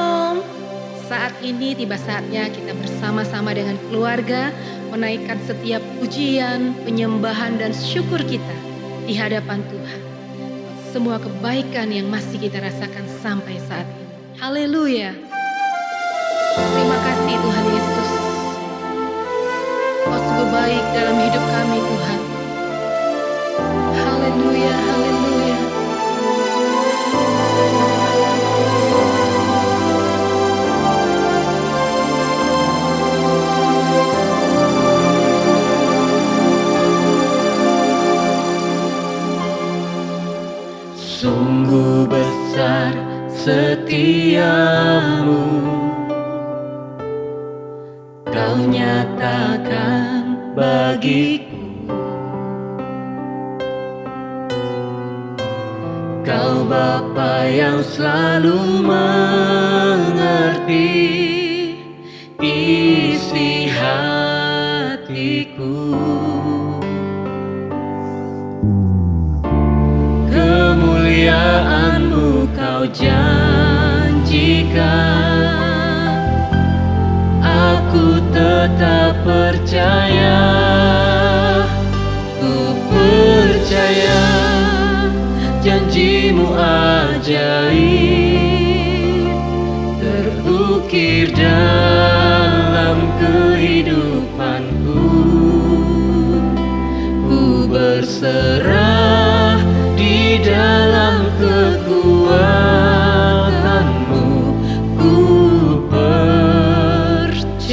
Shalom. Saat ini tiba saatnya kita bersama-sama dengan keluarga menaikkan setiap pujian, penyembahan dan syukur kita di hadapan Tuhan. Semua kebaikan yang masih kita rasakan sampai saat ini. Haleluya. Terima kasih Tuhan Yesus. Kau sungguh baik dalam hidup kami Tuhan. Haleluya, haleluya. Sungguh besar setiamu, Kau nyatakan bagiku. Kau Bapa yang selalu mengerti isi hatiku. Kemuliaan-Mu Kau janjikan, aku tetap percaya, ku percaya janji-Mu ajaib terukir dalam kehidupanku. Ku berserah di dalam kekuatan-Mu, ku percaya.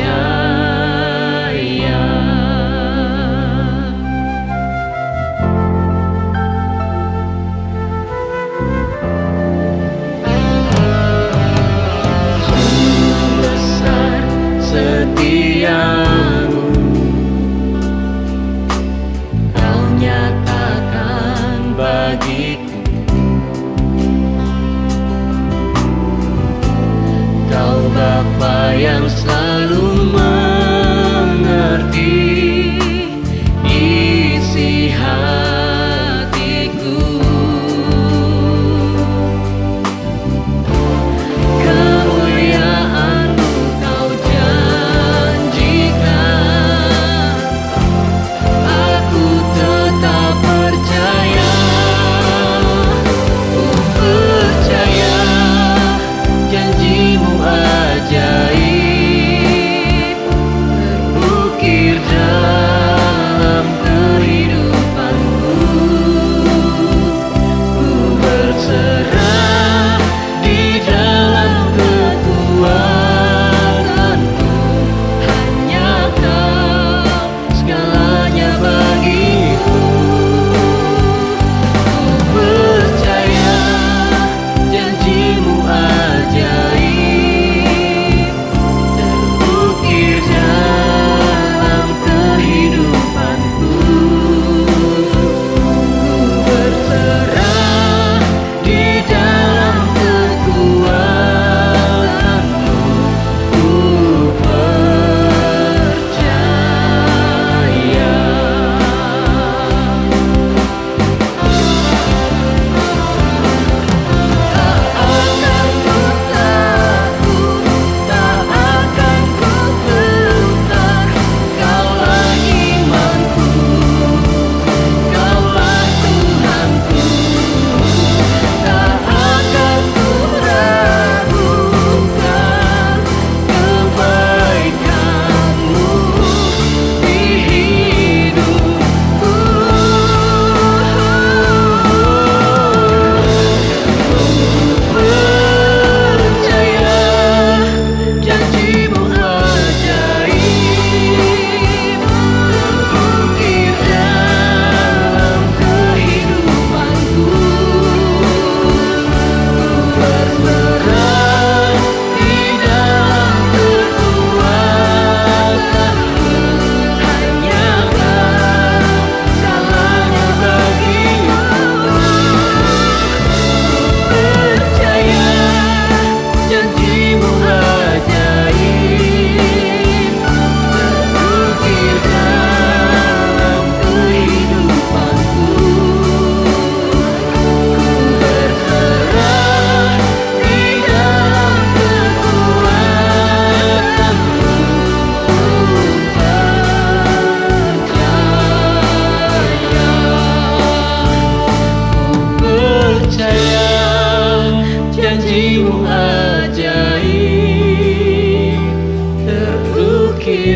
Sungguh besar setiamu, Kau nyatakan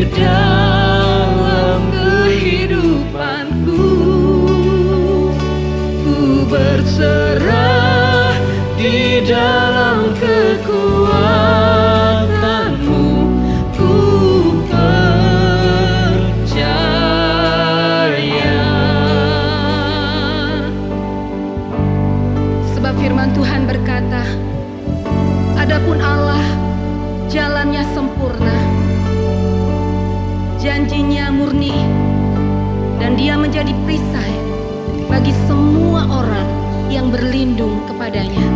hadir dalam kehidupanku. Ku berserah di dalam kekuatanmu. Ku percaya. Sebab firman Tuhan berkata, adapun Allah jalannya sempurna, janjinya murni, dan Dia menjadi perisai bagi semua orang yang berlindung kepadanya.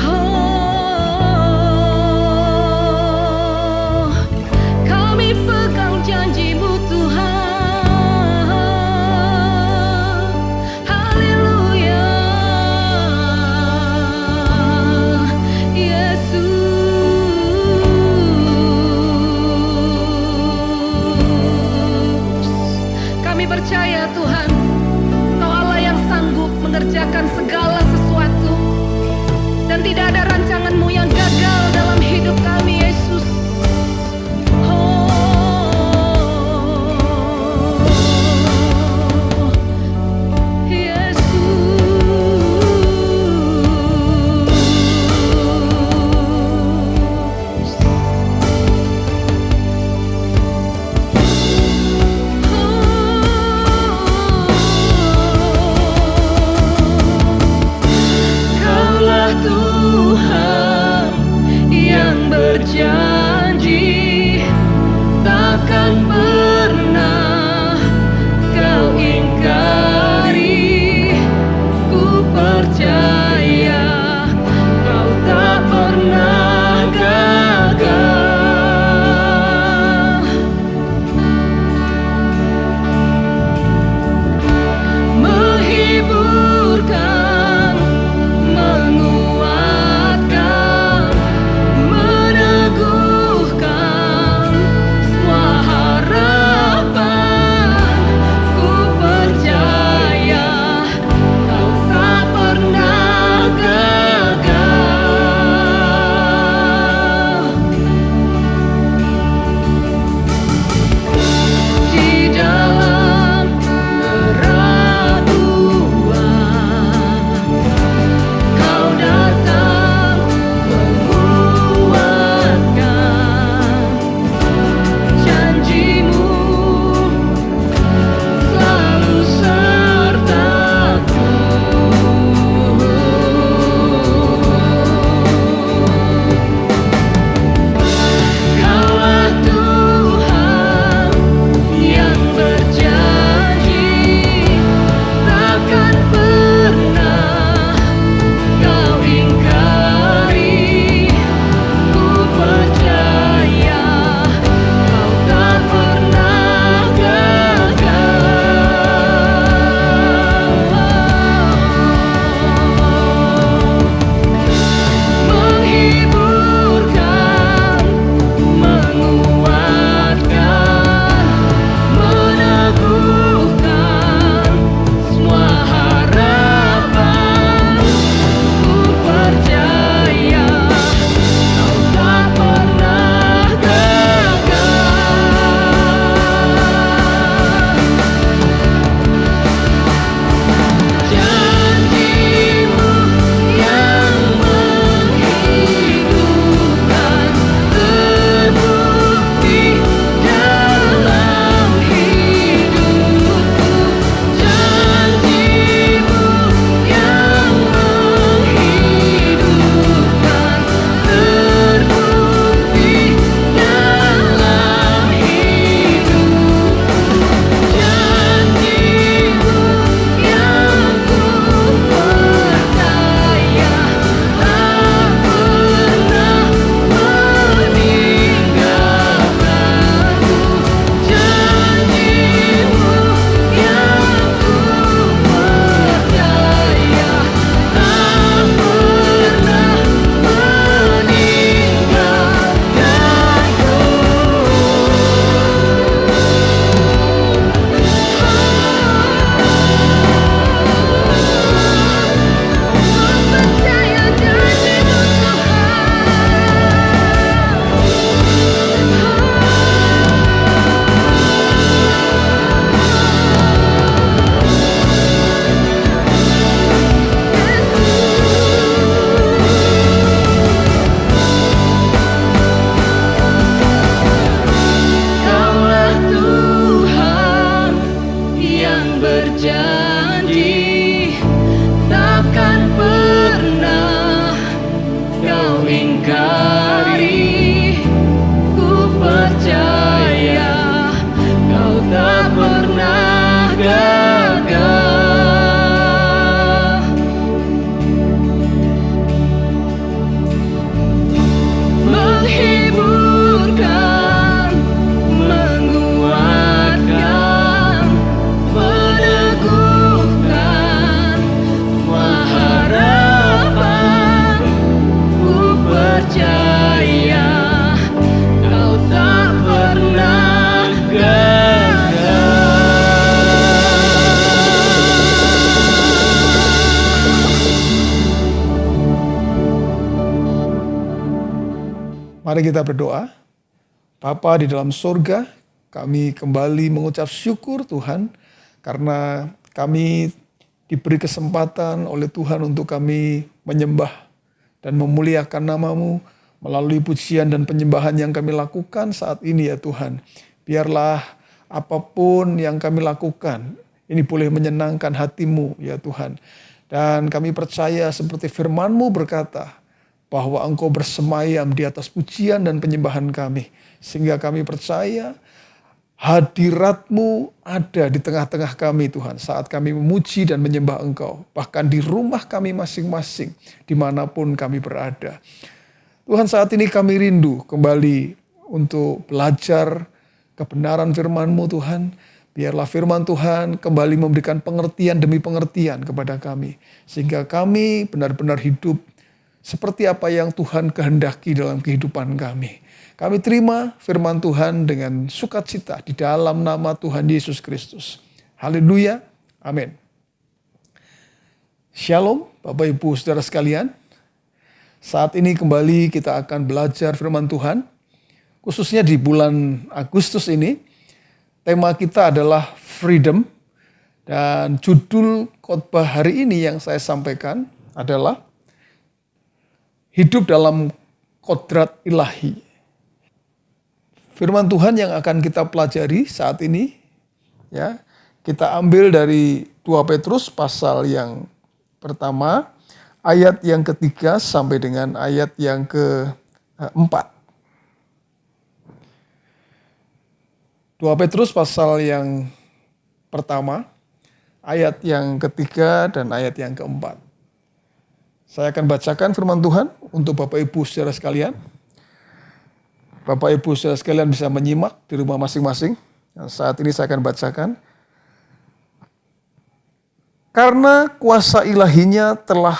Oh, kami pegang janji-Mu Tuhan. Haleluya, Yesus. Kami percaya Tuhan, Engkau Allah yang sanggup mengerjakan segala sesuatu, dan tidak ada rancangan-Mu yang gagal dalam hidup kami, Yesus. Oh, Yesus. Kaulah Tuhan yang berjanji, takkan pernah Kau ingkari. Ku percaya Kau tak pernah gagal. Menghiburkan, menguatkan, meneguhkan pramugari, ku percaya kau tak pernah gagal. Menghiburkan, menguatkan, meneguhkan semua harapan. Ku percaya kau tak pernah gagal. Mari kita berdoa. Bapa di dalam surga, kami kembali mengucap syukur Tuhan karena kami diberi kesempatan oleh Tuhan untuk kami menyembah dan memuliakan nama-Mu melalui pujian dan penyembahan yang kami lakukan saat ini ya Tuhan. Biarlah apapun yang kami lakukan, ini boleh menyenangkan hati-Mu ya Tuhan. Dan kami percaya seperti firman-Mu berkata, bahwa Engkau bersemayam di atas pujian dan penyembahan kami. Sehingga kami percaya hadirat-Mu ada di tengah-tengah kami Tuhan. Saat kami memuji dan menyembah Engkau. Bahkan di rumah kami masing-masing, dimanapun kami berada. Tuhan, saat ini kami rindu kembali untuk belajar kebenaran firman-Mu Tuhan. Biarlah firman Tuhan kembali memberikan pengertian demi pengertian kepada kami. Sehingga kami benar-benar hidup seperti apa yang Tuhan kehendaki dalam kehidupan kami. Kami terima firman Tuhan dengan sukacita di dalam nama Tuhan Yesus Kristus. Haleluya. Amin. Shalom Bapak Ibu Saudara sekalian. Saat ini kembali kita akan belajar firman Tuhan. Khususnya di bulan Agustus ini. Tema kita adalah freedom. Dan judul khotbah hari ini yang saya sampaikan adalah hidup dalam kodrat ilahi. Firman Tuhan yang akan kita pelajari saat ini, ya, kita ambil dari 2 Petrus pasal yang pertama, ayat yang ketiga sampai dengan ayat yang keempat. 2 Petrus pasal yang pertama, ayat yang ketiga dan ayat yang keempat. Saya akan bacakan firman Tuhan untuk Bapak Ibu saudara sekalian. Bapak Ibu saudara sekalian bisa menyimak di rumah masing-masing. Dan saat ini saya akan bacakan. Karena kuasa ilahinya telah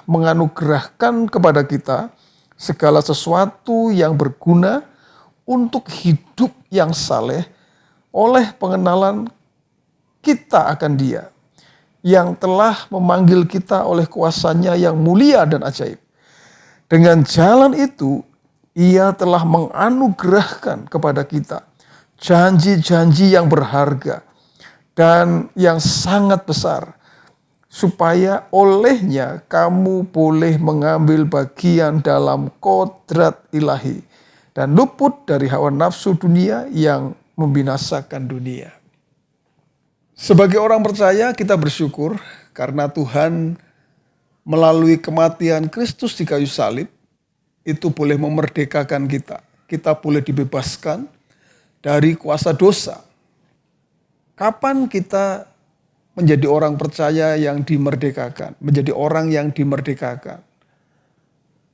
menganugerahkan kepada kita segala sesuatu yang berguna untuk hidup yang saleh oleh pengenalan kita akan Dia, yang telah memanggil kita oleh kuasa-Nya yang mulia dan ajaib. Dengan jalan itu, Ia telah menganugerahkan kepada kita janji-janji yang berharga dan yang sangat besar, supaya olehnya kamu boleh mengambil bagian dalam kodrat ilahi dan luput dari hawa nafsu dunia yang membinasakan dunia. Sebagai orang percaya, kita bersyukur karena Tuhan melalui kematian Kristus di kayu salib itu boleh memerdekakan kita. Kita boleh dibebaskan dari kuasa dosa. Kapan kita menjadi orang percaya yang dimerdekakan, menjadi orang yang dimerdekakan?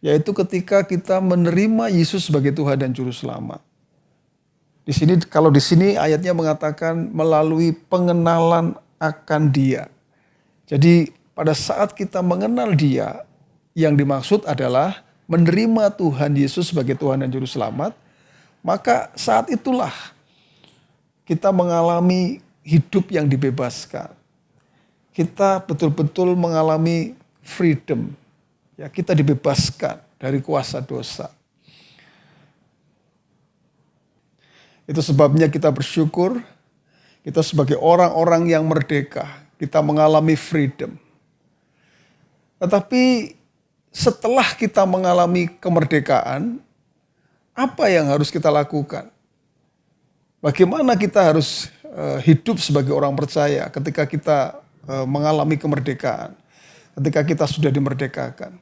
Yaitu ketika kita menerima Yesus sebagai Tuhan dan Juru Selamat. Kalau di sini ayatnya mengatakan melalui pengenalan akan Dia. Jadi pada saat kita mengenal Dia, yang dimaksud adalah menerima Tuhan Yesus sebagai Tuhan dan Juru Selamat, maka saat itulah kita mengalami hidup yang dibebaskan. Kita betul-betul mengalami freedom. Ya, kita dibebaskan dari kuasa dosa. Itu sebabnya kita bersyukur, kita sebagai orang-orang yang merdeka, kita mengalami freedom. Tetapi setelah kita mengalami kemerdekaan, apa yang harus kita lakukan? Bagaimana kita harus hidup sebagai orang percaya ketika kita mengalami kemerdekaan, ketika kita sudah dimerdekakan?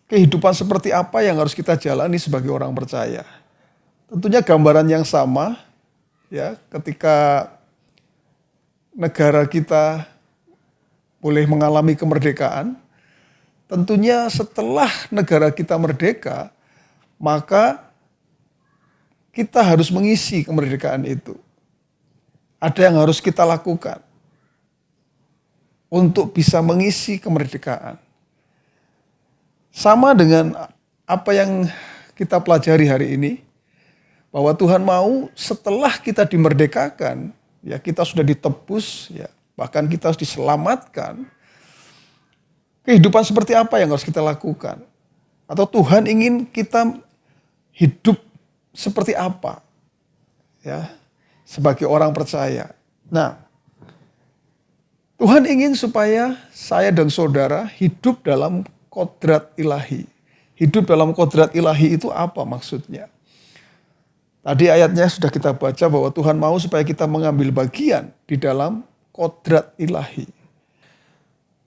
kehidupan seperti apa yang harus kita jalani sebagai orang percaya. Tentunya gambaran yang sama ya ketika negara kita boleh mengalami kemerdekaan. Tentunya setelah negara kita merdeka, maka kita harus mengisi kemerdekaan itu. Ada yang harus kita lakukan untuk bisa mengisi kemerdekaan. Sama dengan apa yang kita pelajari hari ini, bahwa Tuhan mau setelah kita dimerdekakan, ya kita sudah ditebus, ya bahkan kita harus diselamatkan. Kehidupan seperti apa yang harus kita lakukan? Atau Tuhan ingin kita hidup seperti apa? Ya, sebagai orang percaya. Nah, Tuhan ingin supaya saya dan saudara hidup dalam kodrat ilahi. Hidup dalam kodrat ilahi itu apa maksudnya? Tadi ayatnya sudah kita baca bahwa Tuhan mau supaya kita mengambil bagian di dalam kodrat ilahi.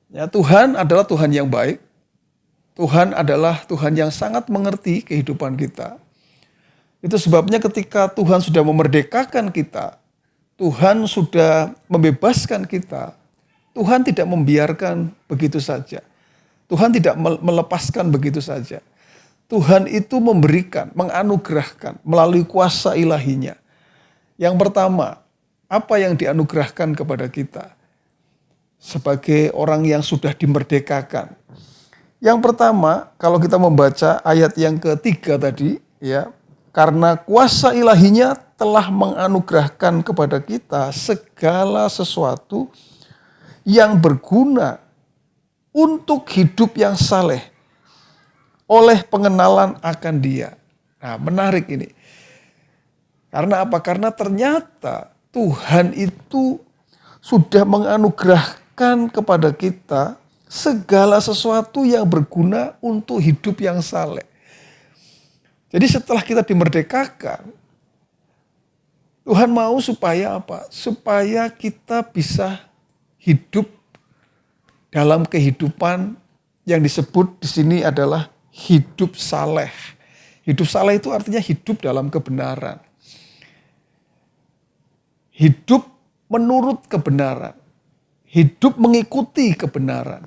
Ya, Tuhan adalah Tuhan yang baik. Tuhan adalah Tuhan yang sangat mengerti kehidupan kita. Itu sebabnya ketika Tuhan sudah memerdekakan kita, Tuhan sudah membebaskan kita, Tuhan tidak membiarkan begitu saja. Tuhan tidak melepaskan begitu saja. Tuhan itu memberikan, menganugerahkan melalui kuasa ilahinya. Yang pertama, apa yang dianugerahkan kepada kita sebagai orang yang sudah dimerdekakan? Yang pertama, kalau kita membaca ayat yang ketiga tadi, ya, karena kuasa ilahinya telah menganugerahkan kepada kita segala sesuatu yang berguna untuk hidup yang saleh oleh pengenalan akan Dia. Nah, menarik ini. Karena apa? Karena ternyata Tuhan itu sudah menganugerahkan kepada kita segala sesuatu yang berguna untuk hidup yang saleh. Jadi setelah kita dimerdekakan, Tuhan mau supaya apa? Supaya kita bisa hidup dalam kehidupan yang disebut di sini adalah hidup saleh. Hidup saleh itu artinya hidup dalam kebenaran. Hidup menurut kebenaran. Hidup mengikuti kebenaran.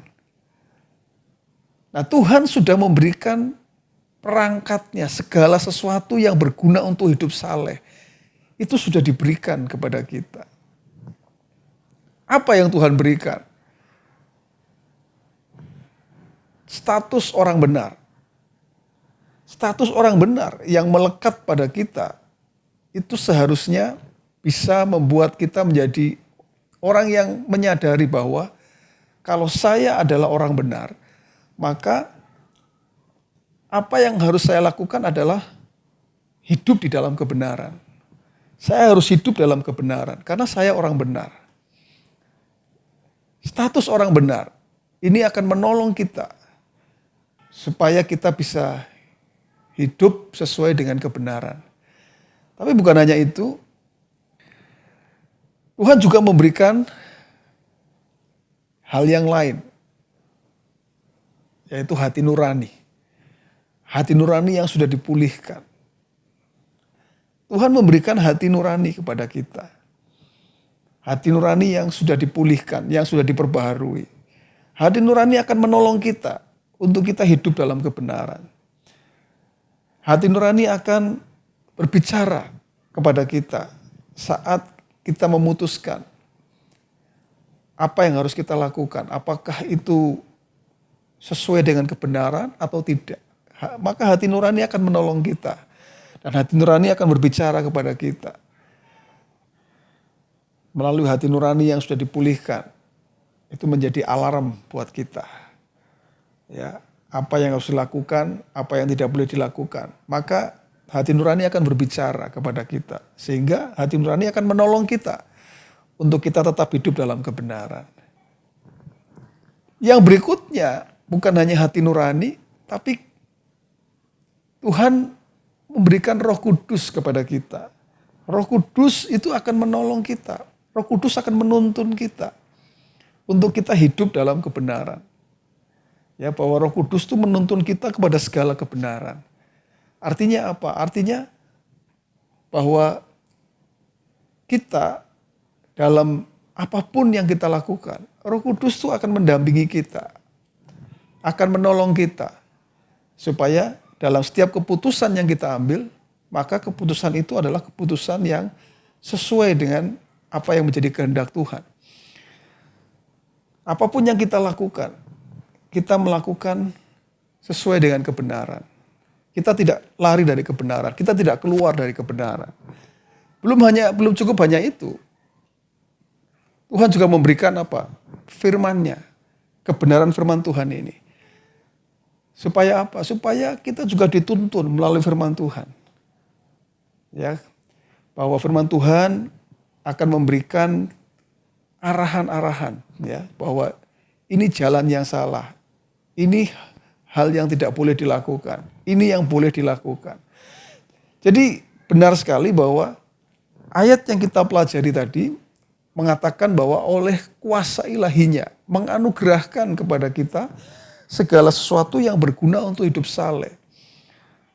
Nah, Tuhan sudah memberikan perangkatnya, segala sesuatu yang berguna untuk hidup saleh. Itu sudah diberikan kepada kita. Apa yang Tuhan berikan? Status orang benar. Status orang benar yang melekat pada kita, itu seharusnya bisa membuat kita menjadi orang yang menyadari bahwa kalau saya adalah orang benar, maka apa yang harus saya lakukan adalah hidup di dalam kebenaran. Saya harus hidup dalam kebenaran karena saya orang benar. Status orang benar ini akan menolong kita supaya kita bisa hidup sesuai dengan kebenaran. Tapi bukan hanya itu, Tuhan juga memberikan hal yang lain, yaitu hati nurani. Hati nurani yang sudah dipulihkan. Tuhan memberikan hati nurani kepada kita. Hati nurani yang sudah dipulihkan, yang sudah diperbaharui. Hati nurani akan menolong kita untuk kita hidup dalam kebenaran. Hati nurani akan berbicara kepada kita saat kita memutuskan apa yang harus kita lakukan. Apakah itu sesuai dengan kebenaran atau tidak. Maka hati nurani akan menolong kita. Dan hati nurani akan berbicara kepada kita. Melalui hati nurani yang sudah dipulihkan. Itu menjadi alarm buat kita. Ya, apa yang harus dilakukan, apa yang tidak boleh dilakukan. Maka hati nurani akan berbicara kepada kita. Sehingga hati nurani akan menolong kita untuk kita tetap hidup dalam kebenaran. Yang berikutnya bukan hanya hati nurani, tapi Tuhan memberikan Roh Kudus kepada kita. Roh Kudus itu akan menolong kita. Roh Kudus akan menuntun kita untuk kita hidup dalam kebenaran. Ya, bahwa Roh Kudus itu menuntun kita kepada segala kebenaran. Artinya apa? Artinya bahwa kita dalam apapun yang kita lakukan, Roh Kudus itu akan mendampingi kita, akan menolong kita, supaya dalam setiap keputusan yang kita ambil, maka keputusan itu adalah keputusan yang sesuai dengan apa yang menjadi kehendak Tuhan. Apapun yang kita lakukan, kita melakukan sesuai dengan kebenaran. Kita tidak lari dari kebenaran, kita tidak keluar dari kebenaran. Belum cukup hanya itu. Tuhan juga memberikan apa? Firman-Nya, kebenaran firman Tuhan ini. Supaya apa? Supaya kita juga dituntun melalui firman Tuhan. Ya, bahwa firman Tuhan akan memberikan arahan-arahan, ya, bahwa ini jalan yang salah. Ini hal yang tidak boleh dilakukan. Ini yang boleh dilakukan. Jadi benar sekali bahwa ayat yang kita pelajari tadi mengatakan bahwa oleh kuasa ilahinya menganugerahkan kepada kita segala sesuatu yang berguna untuk hidup saleh.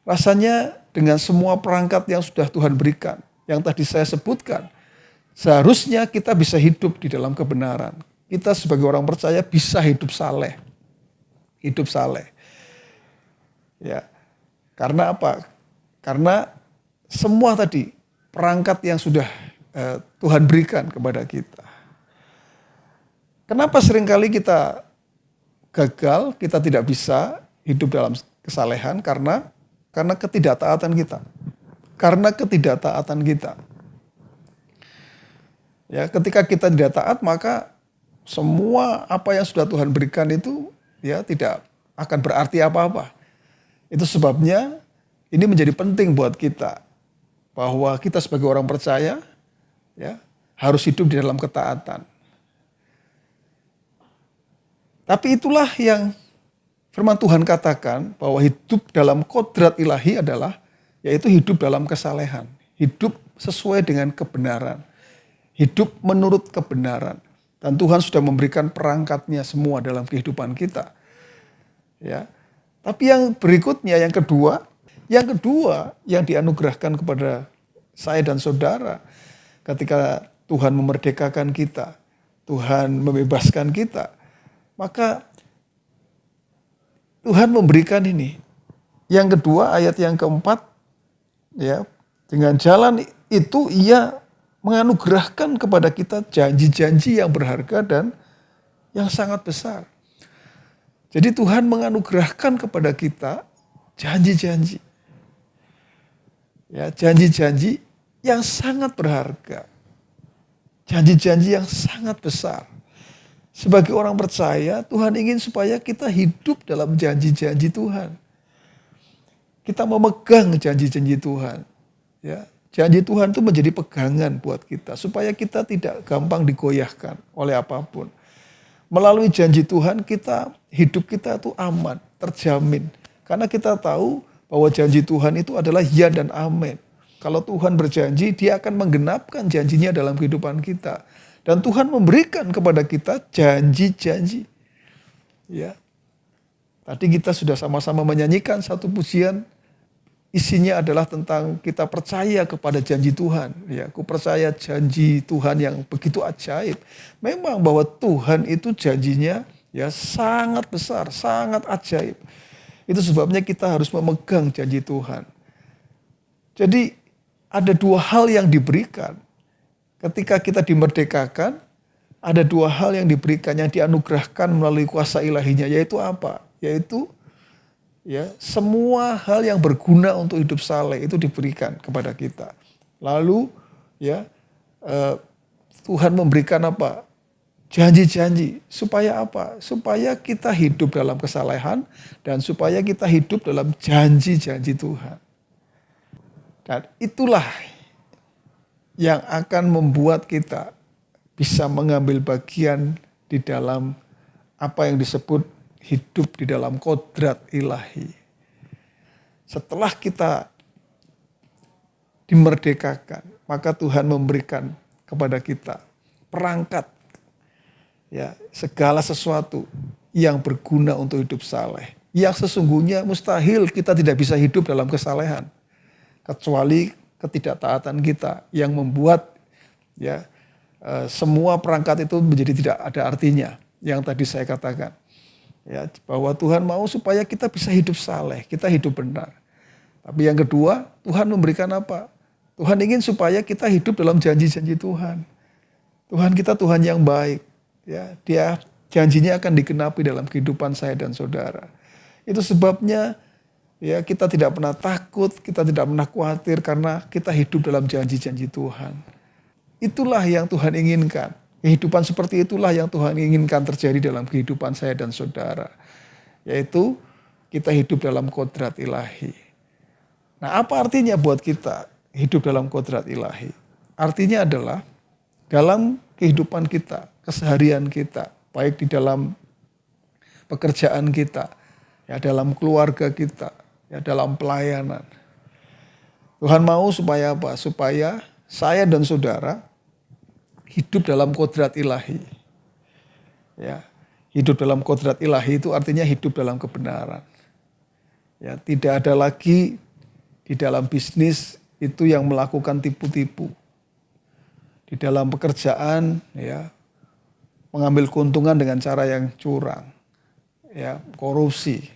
Rasanya dengan semua perangkat yang sudah Tuhan berikan, yang tadi saya sebutkan, seharusnya kita bisa hidup di dalam kebenaran. Kita sebagai orang percaya bisa hidup saleh. Hidup saleh. Ya. Karena apa? Karena semua tadi perangkat yang sudah Tuhan berikan kepada kita. Kenapa seringkali kita gagal, kita tidak bisa hidup dalam kesalehan? Karena ketidaktaatan kita. Karena ketidaktaatan kita. Ya, ketika kita tidak taat, maka semua apa yang sudah Tuhan berikan itu ya tidak akan berarti apa-apa. Itu sebabnya ini menjadi penting buat kita bahwa kita sebagai orang percaya ya harus hidup di dalam ketaatan. Tapi itulah yang firman Tuhan katakan bahwa hidup dalam kodrat ilahi adalah yaitu hidup dalam kesalehan, hidup sesuai dengan kebenaran, hidup menurut kebenaran. Dan Tuhan sudah memberikan perangkatnya semua dalam kehidupan kita. Ya. Tapi yang berikutnya, yang kedua yang dianugerahkan kepada saya dan saudara ketika Tuhan memerdekakan kita, Tuhan membebaskan kita, maka Tuhan memberikan ini. Yang kedua, ayat yang keempat, ya, dengan jalan itu Ia menganugerahkan kepada kita janji-janji yang berharga dan yang sangat besar. Jadi Tuhan menganugerahkan kepada kita janji-janji. Ya, janji-janji yang sangat berharga. Janji-janji yang sangat besar. Sebagai orang percaya, Tuhan ingin supaya kita hidup dalam janji-janji Tuhan. Kita memegang janji-janji Tuhan. Ya, janji Tuhan itu menjadi pegangan buat kita supaya kita tidak gampang digoyahkan oleh apapun. Melalui janji Tuhan hidup kita itu aman, terjamin. Karena kita tahu bahwa janji Tuhan itu adalah ya dan amin. Kalau Tuhan berjanji, Dia akan menggenapkan janjinya dalam kehidupan kita. Dan Tuhan memberikan kepada kita janji-janji. Ya. Tadi kita sudah sama-sama menyanyikan satu pujian. Isinya adalah tentang kita percaya kepada janji Tuhan. Ya, aku percaya janji Tuhan yang begitu ajaib. Memang bahwa Tuhan itu janjinya ya sangat besar, sangat ajaib. Itu sebabnya kita harus memegang janji Tuhan. Jadi ada dua hal yang diberikan. Ketika kita dimerdekakan, ada dua hal yang diberikan, yang dianugerahkan melalui kuasa ilahinya. Yaitu apa? Yaitu ya, semua hal yang berguna untuk hidup saleh itu diberikan kepada kita. Lalu ya Tuhan memberikan apa? Janji-janji. Supaya apa? Supaya kita hidup dalam kesalehan dan supaya kita hidup dalam janji-janji Tuhan. Dan itulah yang akan membuat kita bisa mengambil bagian di dalam apa yang disebut hidup di dalam kodrat ilahi. Setelah kita dimerdekakan, maka Tuhan memberikan kepada kita perangkat, ya, segala sesuatu yang berguna untuk hidup saleh. Yang sesungguhnya mustahil kita tidak bisa hidup dalam kesalehan. Kecuali ketidaktaatan kita yang membuat ya semua perangkat itu menjadi tidak ada artinya. Yang tadi saya katakan. Ya, bahwa Tuhan mau supaya kita bisa hidup saleh, kita hidup benar. Tapi yang kedua, Tuhan memberikan apa? Tuhan ingin supaya kita hidup dalam janji-janji Tuhan. Tuhan kita Tuhan yang baik. Ya, Dia janjinya akan digenapi dalam kehidupan saya dan saudara. Itu sebabnya ya kita tidak pernah takut, kita tidak pernah khawatir karena kita hidup dalam janji-janji Tuhan. Itulah yang Tuhan inginkan. Kehidupan seperti itulah yang Tuhan inginkan terjadi dalam kehidupan saya dan saudara. Yaitu kita hidup dalam kodrat ilahi. Nah, apa artinya buat kita hidup dalam kodrat ilahi? Artinya adalah dalam kehidupan kita, keseharian kita, baik di dalam pekerjaan kita, ya dalam keluarga kita, ya dalam pelayanan. Tuhan mau supaya apa? Supaya saya dan saudara hidup dalam kodrat ilahi. Ya, hidup dalam kodrat ilahi itu artinya hidup dalam kebenaran. Ya, tidak ada lagi di dalam bisnis itu yang melakukan tipu-tipu. Di dalam pekerjaan ya mengambil keuntungan dengan cara yang curang. Ya, korupsi.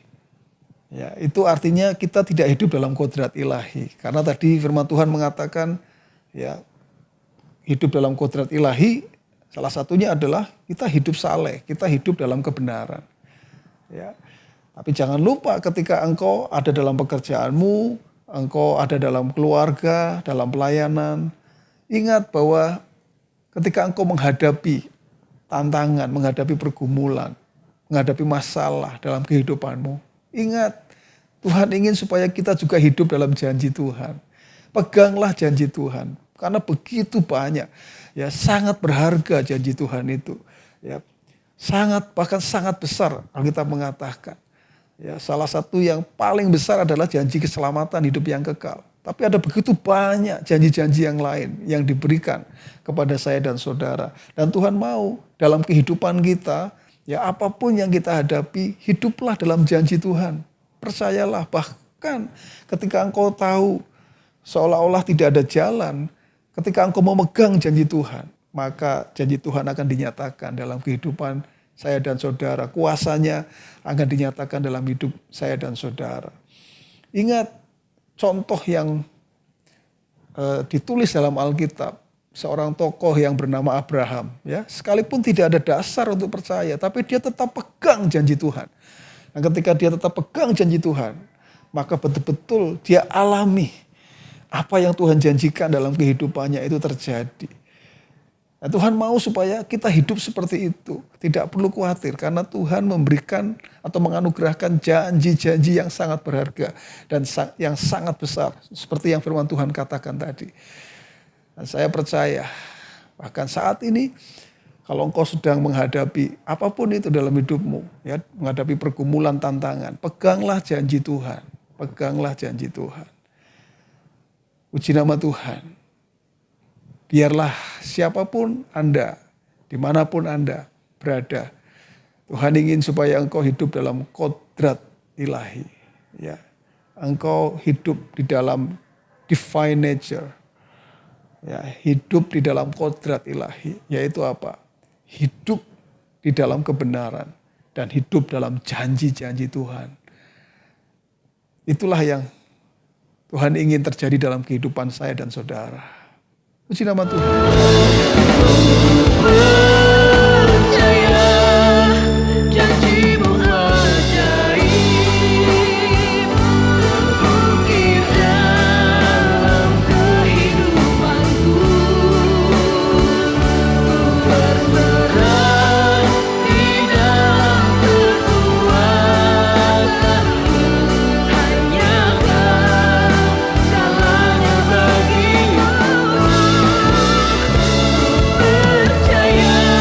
Ya, itu artinya kita tidak hidup dalam kodrat ilahi. Karena tadi firman Tuhan mengatakan ya hidup dalam kodrat ilahi salah satunya adalah kita hidup saleh, kita hidup dalam kebenaran. Ya. Tapi jangan lupa ketika engkau ada dalam pekerjaanmu, engkau ada dalam keluarga, dalam pelayanan, ingat bahwa ketika engkau menghadapi tantangan, menghadapi pergumulan, menghadapi masalah dalam kehidupanmu, ingat Tuhan ingin supaya kita juga hidup dalam janji Tuhan. Peganglah janji Tuhan. Karena begitu banyak, ya sangat berharga janji Tuhan itu. Ya, sangat bahkan sangat besar Alkitab mengatakan. Ya, salah satu yang paling besar adalah janji keselamatan hidup yang kekal. Tapi ada begitu banyak janji-janji yang lain yang diberikan kepada saya dan saudara. Dan Tuhan mau dalam kehidupan kita, ya apapun yang kita hadapi, hiduplah dalam janji Tuhan. Percayalah, bahkan ketika engkau tahu seolah-olah tidak ada jalan, ketika engkau memegang janji Tuhan, maka janji Tuhan akan dinyatakan dalam kehidupan saya dan saudara. Kuasanya akan dinyatakan dalam hidup saya dan saudara. Ingat contoh yang ditulis dalam Alkitab. Seorang tokoh yang bernama Abraham. Ya, sekalipun tidak ada dasar untuk percaya, tapi dia tetap pegang janji Tuhan. Nah, ketika dia tetap pegang janji Tuhan, maka betul-betul dia alami apa yang Tuhan janjikan dalam kehidupannya itu terjadi. Nah, Tuhan mau supaya kita hidup seperti itu. Tidak perlu khawatir karena Tuhan memberikan atau menganugerahkan janji-janji yang sangat berharga dan yang sangat besar. Seperti yang firman Tuhan katakan tadi. Dan saya percaya bahkan saat ini kalau engkau sedang menghadapi apapun itu dalam hidupmu. Ya, menghadapi pergumulan tantangan. Peganglah janji Tuhan. Peganglah janji Tuhan. Puji nama Tuhan. Biarlah siapapun Anda, dimanapun Anda berada, Tuhan ingin supaya engkau hidup dalam kodrat ilahi. Ya, engkau hidup di dalam divine nature. Ya, hidup di dalam kodrat ilahi. Yaitu apa? Hidup di dalam kebenaran dan hidup dalam janji-janji Tuhan. Itulah yang Tuhan ingin terjadi dalam kehidupan saya dan saudara. Puji nama Tuhan. Percaya janji-Mu ajaib, ukir dalam kehidupanku. Ku berserah di dalam kekuasan-Mu. Hanya jalannya bagiku. Percaya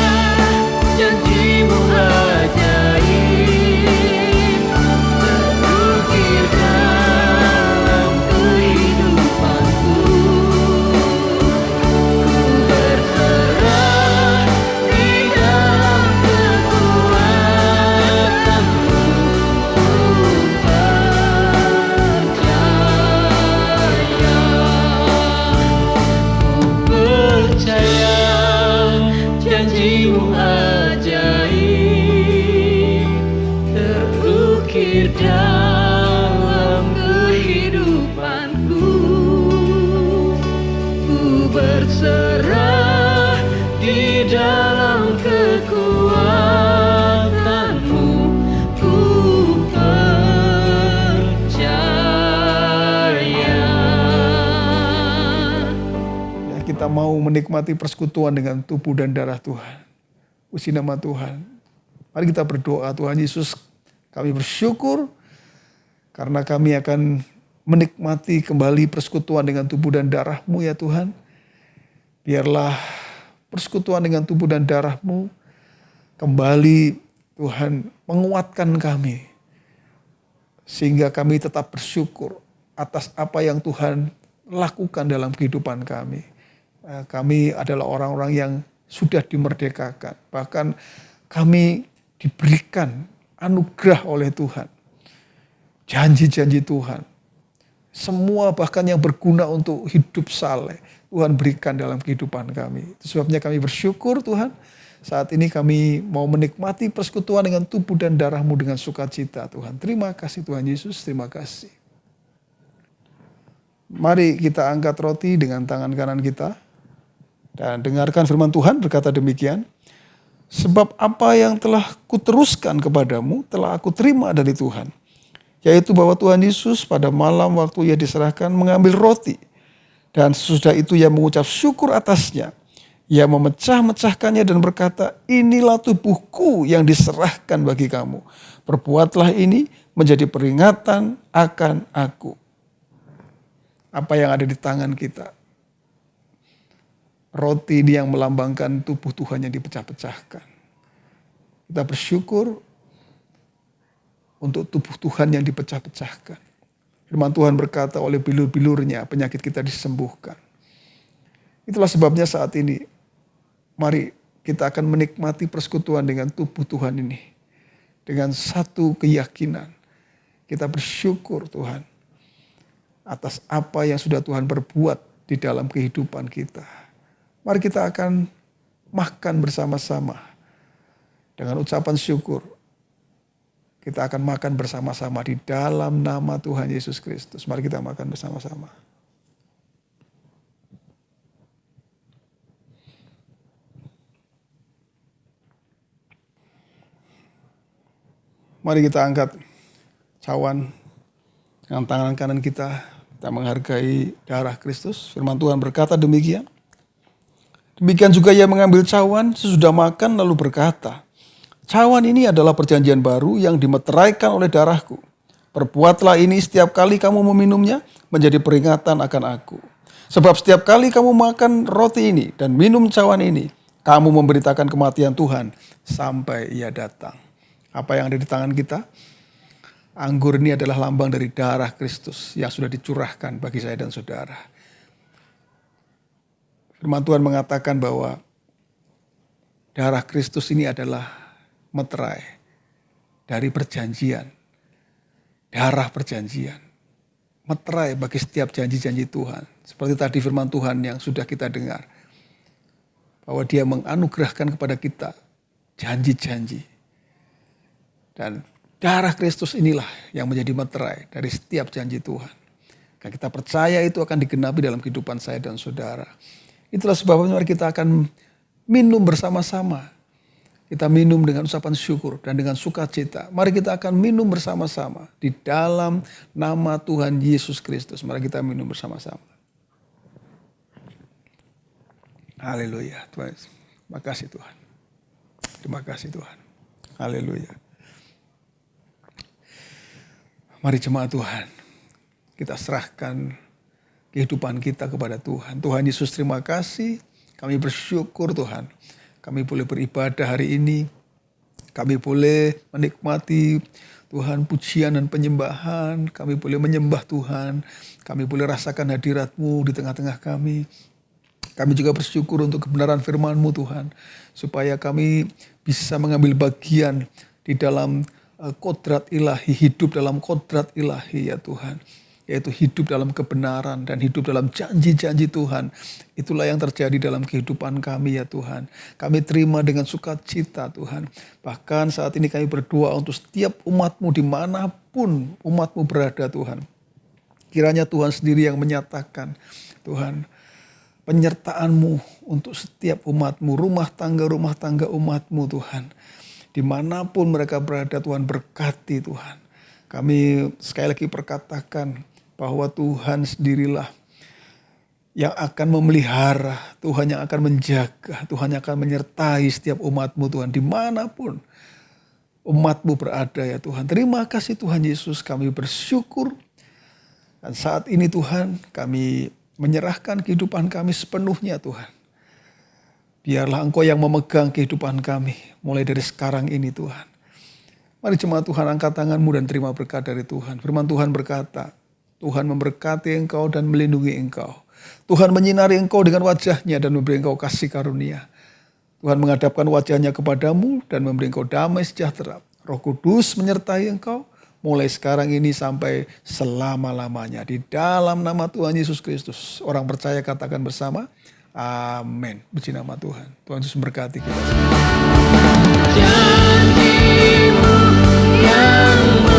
berserah di dalam kekuatanmu, ku percaya. Ya, kita mau menikmati persekutuan dengan tubuh dan darah Tuhan. Puji nama Tuhan. Mari kita berdoa. Tuhan Yesus, kami bersyukur karena kami akan menikmati kembali persekutuan dengan tubuh dan darah-Mu ya Tuhan. Biarlah persekutuan dengan tubuh dan darah-Mu kembali Tuhan menguatkan kami. Sehingga kami tetap bersyukur atas apa yang Tuhan lakukan dalam kehidupan kami. Kami adalah orang-orang yang sudah dimerdekakan. Bahkan kami diberikan anugerah oleh Tuhan. Janji-janji Tuhan. Semua bahkan yang berguna untuk hidup saleh. Tuhan berikan dalam kehidupan kami. Itu sebabnya kami bersyukur Tuhan. Saat ini kami mau menikmati persekutuan dengan tubuh dan darah-Mu dengan sukacita Tuhan. Terima kasih Tuhan Yesus, terima kasih. Mari kita angkat roti dengan tangan kanan kita. Dan dengarkan firman Tuhan berkata demikian. Sebab apa yang telah kuteruskan kepadamu telah aku terima dari Tuhan. Yaitu bahwa Tuhan Yesus pada malam waktu ia diserahkan mengambil roti. Dan sesudah itu ia mengucap syukur atasnya. Ia memecah-mecahkannya dan berkata, inilah tubuhku yang diserahkan bagi kamu. Perbuatlah ini menjadi peringatan akan aku. Apa yang ada di tangan kita? Roti ini yang melambangkan tubuh Tuhan yang dipecah-pecahkan. Kita bersyukur untuk tubuh Tuhan yang dipecah-pecahkan. Firman Tuhan berkata oleh bilur-bilurnya penyakit kita disembuhkan. Itulah sebabnya saat ini mari kita akan menikmati persekutuan dengan tubuh Tuhan ini. Dengan satu keyakinan. Kita bersyukur Tuhan atas apa yang sudah Tuhan perbuat di dalam kehidupan kita. Mari kita akan makan bersama-sama. Dengan ucapan syukur. Kita akan makan bersama-sama di dalam nama Tuhan Yesus Kristus. Mari kita makan bersama-sama. Mari kita angkat cawan dengan tangan kanan kita. Kita menghargai darah Kristus. Firman Tuhan berkata demikian. Demikian juga ia mengambil cawan sesudah makan lalu berkata, cawan ini adalah perjanjian baru yang dimeteraikan oleh darahku. Perbuatlah ini setiap kali kamu meminumnya menjadi peringatan akan aku. Sebab setiap kali kamu makan roti ini dan minum cawan ini, kamu memberitakan kematian Tuhan sampai ia datang. Apa yang ada di tangan kita? Anggur ini adalah lambang dari darah Kristus yang sudah dicurahkan bagi saya dan saudara. Firman Tuhan mengatakan bahwa darah Kristus ini adalah meterai dari perjanjian. Darah perjanjian. Meterai bagi setiap janji-janji Tuhan. Seperti tadi firman Tuhan yang sudah kita dengar. Bahwa dia menganugerahkan kepada kita janji-janji. Dan darah Kristus inilah yang menjadi meterai dari setiap janji Tuhan. Karena kita percaya itu akan digenapi dalam kehidupan saya dan saudara. Itulah sebabnya mari kita akan minum bersama-sama. Kita minum dengan ucapan syukur dan dengan sukacita. Mari kita akan minum bersama-sama di dalam nama Tuhan Yesus Kristus. Mari kita minum bersama-sama. Haleluya. Terima kasih Tuhan. Terima kasih Tuhan. Haleluya. Mari jemaat Tuhan. Kita serahkan kehidupan kita kepada Tuhan. Tuhan Yesus terima kasih. Kami bersyukur Tuhan. Kami boleh beribadah hari ini. Kami boleh menikmati Tuhan pujian dan penyembahan. Kami boleh menyembah Tuhan. Kami boleh rasakan hadirat-Mu di tengah-tengah kami. Kami juga bersyukur untuk kebenaran firman-Mu Tuhan. Supaya kami bisa mengambil bagian di dalam kodrat ilahi. Hidup dalam kodrat ilahi ya Tuhan. Yaitu hidup dalam kebenaran dan hidup dalam janji-janji Tuhan. Itulah yang terjadi dalam kehidupan kami ya Tuhan. Kami terima dengan sukacita Tuhan. Bahkan saat ini kami berdoa untuk setiap umat-Mu dimanapun umat-Mu berada Tuhan. Kiranya Tuhan sendiri yang menyatakan Tuhan penyertaan-Mu untuk setiap umat-Mu, rumah tangga umat-Mu Tuhan. Dimanapun mereka berada Tuhan, berkati Tuhan. Kami sekali lagi perkatakan bahwa Tuhan sendirilah yang akan memelihara, Tuhan yang akan menjaga, Tuhan yang akan menyertai setiap umat-Mu Tuhan. Dimanapun umat-Mu berada ya Tuhan. Terima kasih Tuhan Yesus, kami bersyukur. Dan saat ini Tuhan, kami menyerahkan kehidupan kami sepenuhnya Tuhan. Biarlah Engkau yang memegang kehidupan kami mulai dari sekarang ini Tuhan. Mari jemaat Tuhan, angkat tangan-Mu dan terima berkat dari Tuhan. Firman Tuhan berkata, Tuhan memberkati engkau dan melindungi engkau. Tuhan menyinari engkau dengan wajah-Nya dan memberi engkau kasih karunia. Tuhan menghadapkan wajah-Nya kepadamu dan memberi engkau damai sejahtera. Roh Kudus menyertai engkau mulai sekarang ini sampai selama-lamanya. Di dalam nama Tuhan Yesus Kristus. Orang percaya katakan bersama, amin. Puji nama Tuhan. Tuhan Yesus memberkati kita. Janji-Mu yang